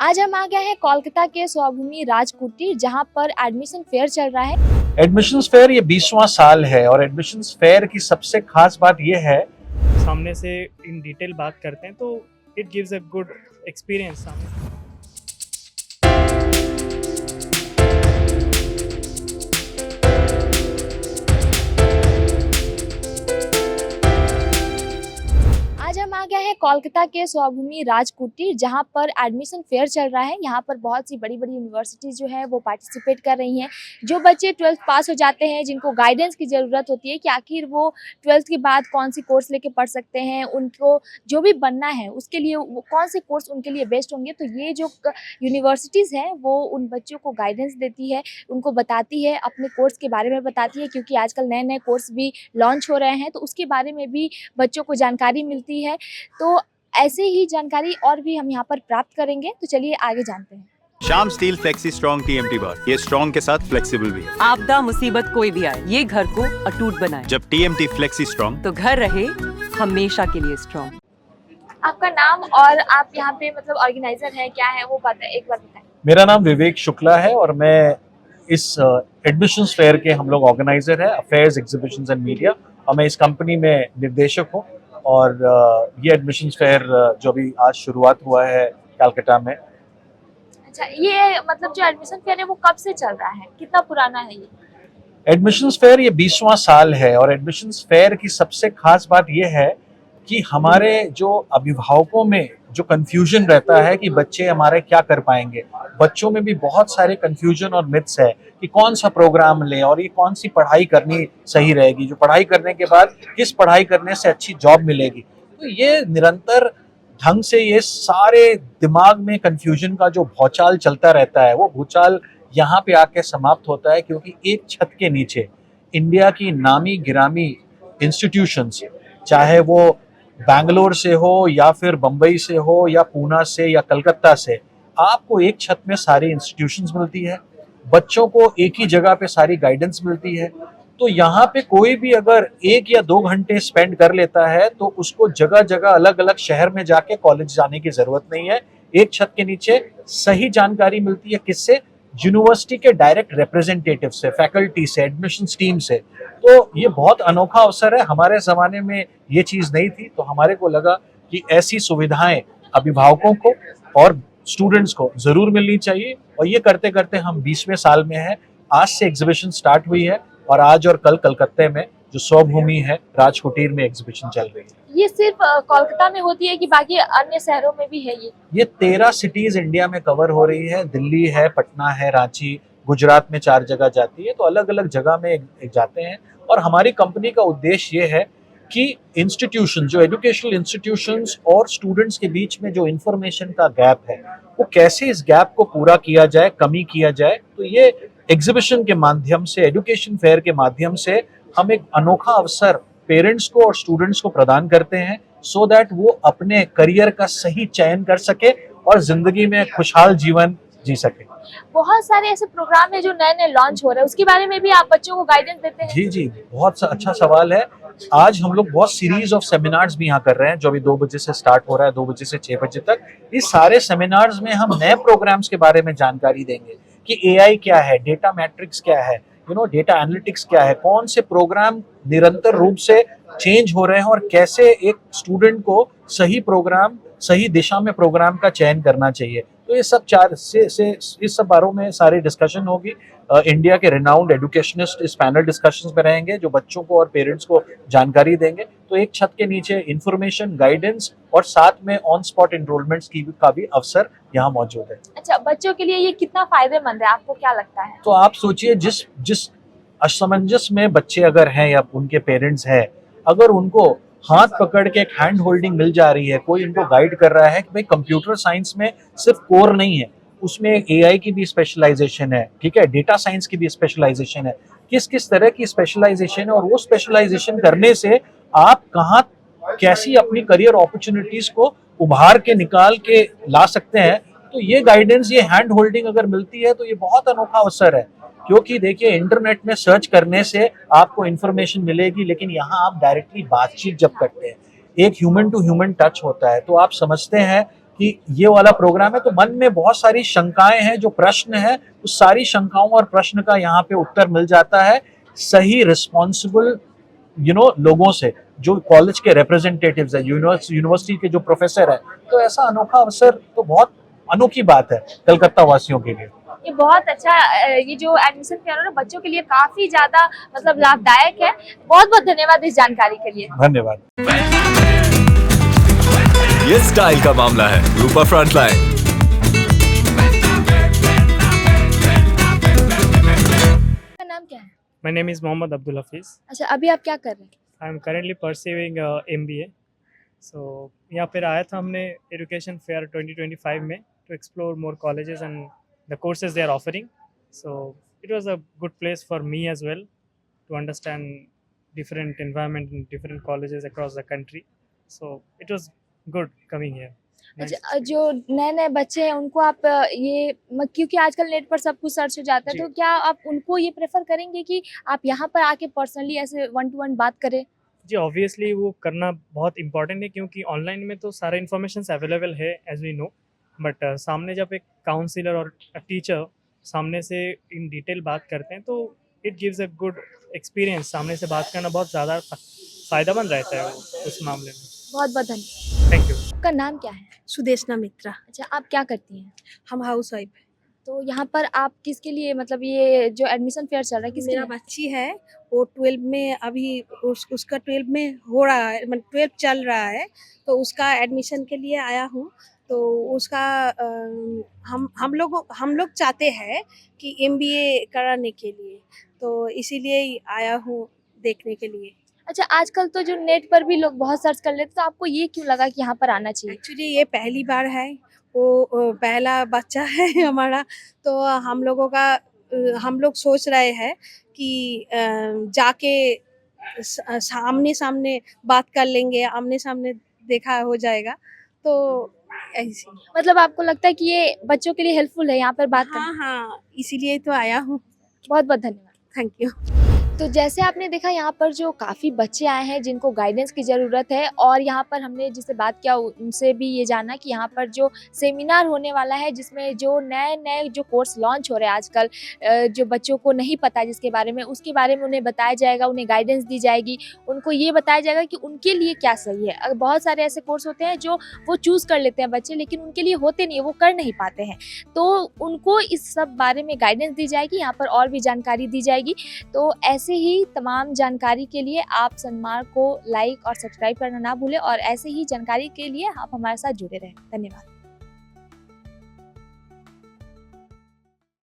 आज हम आ गए हैं कोलकाता के स्वभूमि राजकुटीर, जहां पर एडमिशन फेयर चल रहा है। एडमिशन्स फेयर ये 20वां साल है और एडमिशन्स फेयर की सबसे खास बात ये है सामने से इन डिटेल बात करते हैं तो it gives a good experience सामने। आज हम आ गए हैं कोलकाता के स्वभूमि राजकुटीर, जहां पर एडमिशन फेयर चल रहा है। यहां पर बहुत सी बड़ी बड़ी यूनिवर्सिटीज़ जो है वो पार्टिसिपेट कर रही हैं। जो बच्चे 12th पास हो जाते हैं, जिनको गाइडेंस की ज़रूरत होती है कि आखिर वो 12th के बाद कौन सी कोर्स लेके पढ़ सकते हैं, उनको जो भी बनना है उसके लिए वो कौन से कोर्स उनके लिए बेस्ट होंगे, तो ये जो यूनिवर्सिटीज़ हैं वो उन बच्चों को गाइडेंस देती है, उनको बताती है, अपने कोर्स के बारे में बताती है, क्योंकि आजकल नए नए कोर्स भी लॉन्च हो रहे हैं, तो उसके बारे में भी बच्चों को जानकारी मिलती है। तो ऐसे ही जानकारी और भी हम यहाँ पर प्राप्त करेंगे, तो चलिए आगे जानते हैं। Shyam steel flexi strong TMT बार, ये स्ट्रॉन्ग के साथ फ्लेक्सिबल भी है। आपदा मुसीबत कोई भी आए, ये घर को अटूट बनाए। जब टीएमटी फ्लेक्सी स्ट्रॉन्ग तो घर रहे हमेशा के लिए स्ट्रॉन्ग। आपका नाम और आप यहाँ पे मतलब ऑर्गेनाइजर है, क्या है वो एक बार बताएं। मेरा नाम विवेक शुक्ला है और मैं इस एडमिशन्स फेयर के हम लोग ऑर्गेनाइजर है, अफेयर्स एग्जीबिशंस एंड मीडिया, और मैं इस कंपनी में निर्देशक हूँ। और ये एडमिशन्स फेयर जो अभी आज शुरुआत हुआ है कलकत्ता में। अच्छा, ये मतलब जो एडमिशन फेयर है वो कब से चल रहा है, कितना पुराना है ये? एडमिशन्स फेयर ये 20वां साल है और एडमिशन्स फेयर की सबसे खास बात ये है कि हमारे जो अभिभावकों में जो कंफ्यूजन रहता है कि बच्चे हमारे क्या कर पाएंगे, बच्चों में भी बहुत सारे कंफ्यूजन और मिथ्स है कि कौन सा प्रोग्राम लें और ये कौन सी पढ़ाई करनी सही रहेगी, जो पढ़ाई करने के बाद किस पढ़ाई करने से अच्छी जॉब मिलेगी। तो ये निरंतर ढंग से ये सारे दिमाग में कंफ्यूजन का जो भौचाल चलता रहता है, वो भूचाल यहाँ पे आके समाप्त होता है, क्योंकि एक छत के नीचे इंडिया की नामी गिरामी इंस्टीट्यूशंस, चाहे वो बैंगलोर से हो या फिर बम्बई से हो या पूना से या कलकत्ता से, आपको एक छत में सारी इंस्टीट्यूशंस मिलती है, बच्चों को एक ही जगह पे सारी गाइडेंस मिलती है। तो यहाँ पे कोई भी अगर 1 या 2 घंटे स्पेंड कर लेता है तो उसको जगह जगह अलग अलग शहर में जाके कॉलेज जाने की जरूरत नहीं है। एक छत के नीचे सही जानकारी मिलती है, किससे? यूनिवर्सिटी के डायरेक्ट रिप्रेजेंटेटिव से, फैकल्टी से, एडमिशन टीम से। तो ये बहुत अनोखा अवसर है। हमारे ज़माने में ये चीज़ नहीं थी, तो हमारे को लगा कि ऐसी सुविधाएं अभिभावकों को और स्टूडेंट्स को ज़रूर मिलनी चाहिए। और ये करते करते हम 20वें साल में हैं। आज से एग्जीबिशन स्टार्ट हुई है और आज और कल कलकत्ते में जो स्वभूमि है राजकुटीर में एग्जीबिशन चल रही है। ये सिर्फ कोलकाता में होती है कि बाकी अन्य शहरों में भी है ये? 13 सिटीज इंडिया में कवर हो रही है। दिल्ली है, पटना है, रांची, गुजरात में 4 जगह जाती है, तो अलग अलग जगह में जाते हैं। और हमारी कंपनी का उद्देश्य ये है कि इंस्टीट्यूशन, जो एजुकेशनल इंस्टीट्यूशंस और स्टूडेंट्स के बीच में जो इंफॉर्मेशन का गैप है, वो कैसे इस गैप को पूरा किया जाए, कमी किया जाए। तो ये एग्जीबिशन के माध्यम से, एजुकेशन फेयर के माध्यम से हम एक अनोखा अवसर पेरेंट्स को और स्टूडेंट्स को प्रदान करते हैं, सो दैट वो अपने करियर का सही चयन कर सके और जिंदगी में खुशहाल जीवन जी सके। बहुत सारे ऐसे प्रोग्राम है जो नए नए लॉन्च हो रहे हैं, उसके बारे में भी आप बच्चों को गाइडेंस देते हैं? जी जी, बहुत अच्छा सवाल है। आज हम लोग बहुत सीरीज ऑफ सेमिनार्स भी यहाँ कर रहे हैं, जो अभी 2 बजे से स्टार्ट हो रहा है, 2 बजे से 6 बजे तक। इस सारे सेमिनार्स में हम नए प्रोग्राम्स के बारे में जानकारी देंगे कि एआई क्या है, डेटा मैट्रिक्स क्या है, डेटा एनालिटिक्स क्या है, कौन से प्रोग्राम निरंतर रूप से चेंज हो रहे हैं और कैसे एक स्टूडेंट को सही प्रोग्राम, सही दिशा में प्रोग्राम का चयन करना चाहिए। तो ये सब इस सब बारों में सारी डिस्कशन होगी। इंडिया के रिनाउंड एजुकेशनिस्ट इस पैनल डिस्कशंस में रहेंगे, जो बच्चों को और पेरेंट्स को जानकारी देंगे। तो एक छत के नीचे इंफॉर्मेशन, गाइडेंस और साथ में ऑन स्पॉट एनरोलमेंट्स का भी अवसर यहाँ मौजूद है। अच्छा, बच्चों के लिए ये कितना फायदेमंद है, आपको क्या लगता है? तो आप सोचिए, जिस असमंजस में बच्चे अगर हैं या उनके पेरेंट्स हैं, अगर उनको हाथ पकड़ के एक हैंड होल्डिंग मिल जा रही है, कोई उनको गाइड कर रहा है कि भाई कंप्यूटर साइंस में सिर्फ कोर नहीं है, उसमें एआई की भी स्पेशलाइजेशन है, ठीक है, डेटा साइंस की भी स्पेशलाइजेशन है, किस किस तरह की स्पेशलाइजेशन है, और वो स्पेशलाइजेशन करने से आप कहाँ कैसी अपनी करियर अपॉर्चुनिटीज को उभार के निकाल के ला सकते हैं। तो ये गाइडेंस, ये हैंड होल्डिंग अगर मिलती है तो ये बहुत अनोखा अवसर है। क्योंकि देखिए, इंटरनेट में सर्च करने से आपको इन्फॉर्मेशन मिलेगी, लेकिन यहाँ आप डायरेक्टली बातचीत जब करते हैं, एक ह्यूमन टू ह्यूमन टच होता है। तो आप समझते हैं कि ये वाला प्रोग्राम है, तो मन में बहुत सारी शंकाएं हैं, जो प्रश्न है उस सारी शंकाओं और प्रश्न का यहाँ पे उत्तर मिल जाता है सही रिस्पॉन्सिबल लोगों से, जो कॉलेज के रिप्रेजेंटेटिव्स है, यूनिवर्सिटी के जो प्रोफेसर है। तो ऐसा अनोखा अवसर तो बहुत अनोखी बात है कलकत्ता वासियों के लिए। ये बहुत अच्छा ये जो एडमिशन फेयर है ना बच्चों के लिए काफी ज्यादा मतलब लाभदायक है। बहुत बहुत धन्यवाद इस जानकारी के लिए। धन्यवाद। ये स्टाइल का मामला है। रूपा फ्रंटलाइन। आपका नाम क्या है? My name is Mohammad Abdul Hafiz. अच्छा, अभी आप क्या कर रहे हैं? I am currently pursuing MBA. So यहाँ पर आया था हमने एजुकेशन फेयर 2025 में to explore more colleges and the courses they are offering. So it was a good place for me as well to understand different environment in different colleges across the country. So it was good coming here. Nice. अच्छा, जो नए नए बच्चे हैं उनको आप क्योंकि आजकल नेट पर सब कुछ सर्च हो जाता है, जी। तो क्या आप उनको ये प्रेफर करेंगे कि आप यहाँ पर आके पर्सनली ऐसे 1-to-1 बात करें? जी ऑब्वियसली वो करना बहुत इंपॉर्टेंट है, क्योंकि ऑनलाइन में तो सारे इन्फॉर्मेशन अवेलेबल है एज वी नो, बट सामने जब एक काउंसलर और टीचर सामने से इन डिटेल बात करते हैं तो it gives a good experience. सामने से बात करना बहुत ज़्यादा फ़ायदेमंद रहता है उस मामले में। बहुत बहुत धन्यवाद। Thank you. आपका नाम क्या है? सुदेशना मित्रा। अच्छा, आप क्या करती हैं? हम हाउस वाइफ है। तो यहाँ पर आप किसके लिए मतलब ये जो एडमिशन फेयर चल रहा है किसके मेरा लिए? बच्ची है, वो 12 में अभी उसका 12 में हो रहा है, मतलब 12 चल रहा है, तो उसका एडमिशन के लिए आया हूँ। तो उसका हम लोग चाहते हैं कि MBA कराने के लिए, तो इसीलिए आया हूँ देखने के लिए। अच्छा, आजकल तो जो नेट पर भी लोग बहुत सर्च कर लेते हैं, तो आपको ये क्यों लगा कि यहाँ पर आना चाहिए? एक्चुअली ये पहली बार है, वो पहला बच्चा है हमारा, तो हम लोग सोच रहे हैं कि जाके आमने सामने बात कर लेंगे, आमने सामने देखा हो जाएगा, तो ऐसे। मतलब आपको लगता है कि ये बच्चों के लिए हेल्पफुल है यहाँ पर बात करना? हाँ, इसीलिए तो आया हूँ। बहुत बहुत धन्यवाद। Thank you. तो जैसे आपने देखा यहाँ पर जो काफ़ी बच्चे आए हैं जिनको गाइडेंस की ज़रूरत है, और यहाँ पर हमने जिससे बात किया उनसे भी ये जाना कि यहाँ पर जो सेमिनार होने वाला है जिसमें जो नए नए जो कोर्स लॉन्च हो रहे हैं आजकल, जो बच्चों को नहीं पता है जिसके बारे में, उसके बारे में उन्हें बताया जाएगा, उन्हें गाइडेंस दी जाएगी, उनको ये बताया जाएगा कि उनके लिए क्या सही है। बहुत सारे ऐसे कोर्स होते हैं जो वो चूज़ कर लेते हैं बच्चे, लेकिन उनके लिए होते नहीं है, वो कर नहीं पाते हैं, तो उनको इस सब बारे में गाइडेंस दी जाएगी, यहाँ पर और भी जानकारी दी जाएगी। तो ऐसे ही तमाम जानकारी के लिए आप सनमार्ग को लाइक और सब्सक्राइब करना ना भूलें, और ऐसे ही जानकारी के लिए आप हमारे साथ जुड़े रहें। धन्यवाद।